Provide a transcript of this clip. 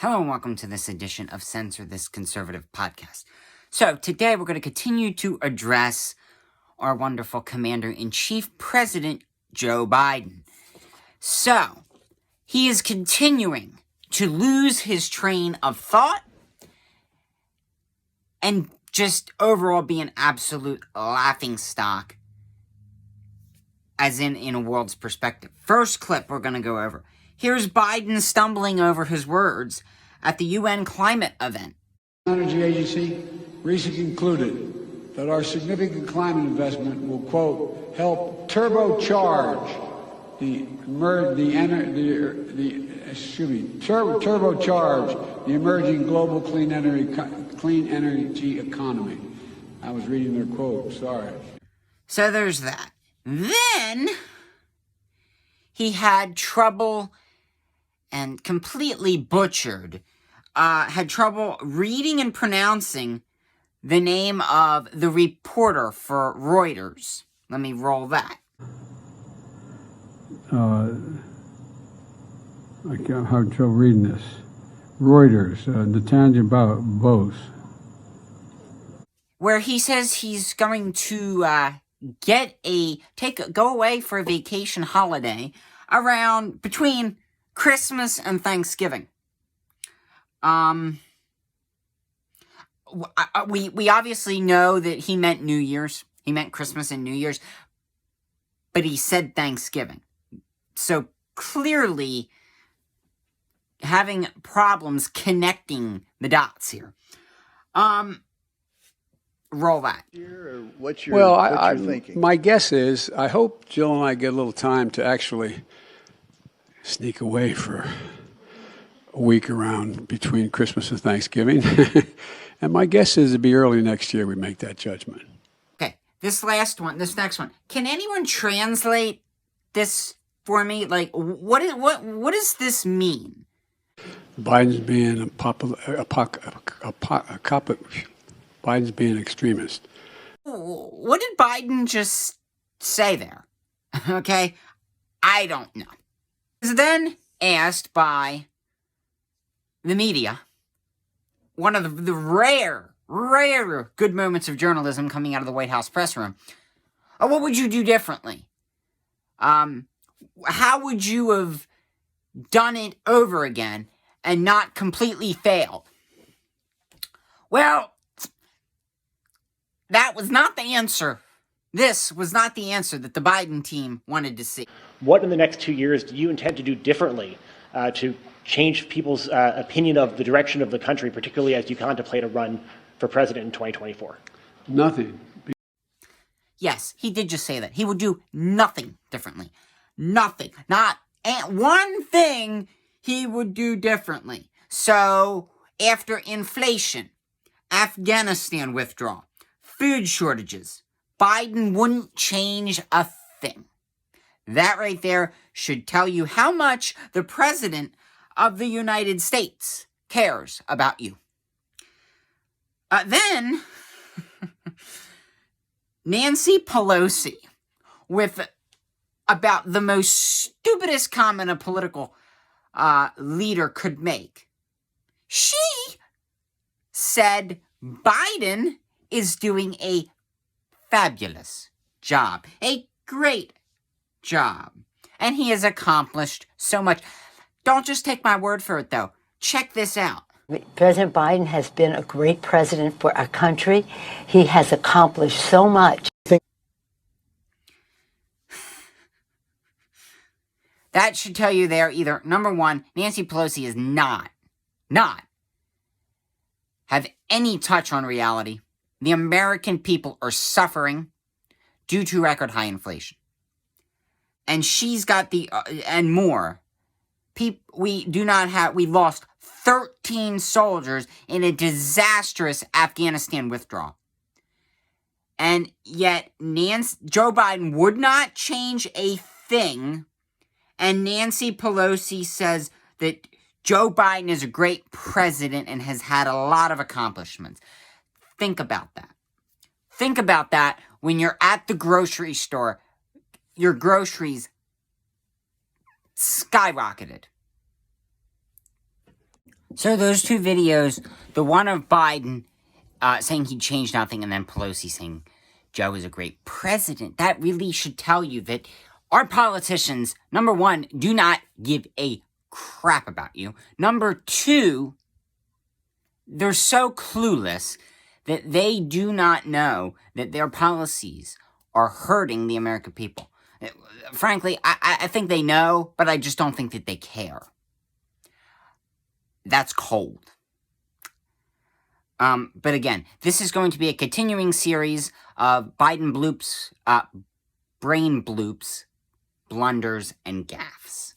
Hello and welcome to this edition of Censor This Conservative podcast. So today we're going to continue to address our wonderful Commander-in-Chief, President Joe Biden. So, he is continuing to lose his train of thought and just overall be an absolute laughingstock, as in a world's perspective. First clip we're going to go over. Here's Biden stumbling over his words at the UN climate event. The Energy Agency recently concluded that our significant climate investment will, quote, help turbocharge turbocharge the emerging global clean energy economy. I was reading their quote, sorry. So there's that. Then he had trouble and completely butchered, had trouble reading and pronouncing the name of the reporter for Reuters. Let me roll that. I can't have trouble reading this. Reuters, Nathaniel Bose. Where he says he's going to go away for a vacation holiday around between Christmas and Thanksgiving. We obviously know that he meant New Year's. He meant Christmas and New Year's. But he said Thanksgiving. So clearly having problems connecting the dots here. Roll that. What's your thinking? My guess is, I hope Jill and I get a little time to actually sneak away for a week around between Christmas and Thanksgiving. And my guess is it'll be early next year we make that judgment. Okay, this next one. Can anyone translate this for me? Like, what does this mean? Biden's being Biden's being extremist. What did Biden just say there? Okay, I don't know. He was then asked by the media, one of the rare good moments of journalism coming out of the White House press room. Oh, what would you do differently? How would you have done it over again and not completely failed? Well, that was not the answer. This was not the answer that the Biden team wanted to see. What in the next 2 years do you intend to do differently to change people's opinion of the direction of the country, particularly as you contemplate a run for president in 2024? Nothing. Yes, he did just say that. He would do nothing differently. Nothing. Not one thing he would do differently. So, after inflation, Afghanistan withdrawal, food shortages, Biden wouldn't change a thing. That right there should tell you how much the President of the United States cares about you. Then, Nancy Pelosi, with about the most stupidest comment a political leader could make. She said Biden is doing a fabulous job, a great job, and he has accomplished so much. Don't just take my word for it, though. Check this out. President Biden has been a great president for our country. He has accomplished so much. That should tell you there either, number one, Nancy Pelosi is not have any touch on reality. The American people are suffering due to record high inflation. And she's got and more. We lost 13 soldiers in a disastrous Afghanistan withdrawal. And yet, Joe Biden would not change a thing. And Nancy Pelosi says that Joe Biden is a great president and has had a lot of accomplishments. Think about that. Think about that when you're at the grocery store. Your groceries skyrocketed. So those two videos, the one of Biden saying he changed nothing, and then Pelosi saying Joe is a great president, that really should tell you that our politicians, number one, do not give a crap about you. Number two, they're so clueless that they do not know that their policies are hurting the American people. Frankly, I think they know, but I just don't think that they care. That's cold. But again, this is going to be a continuing series of Biden bloops, brain bloops, blunders, and gaffes.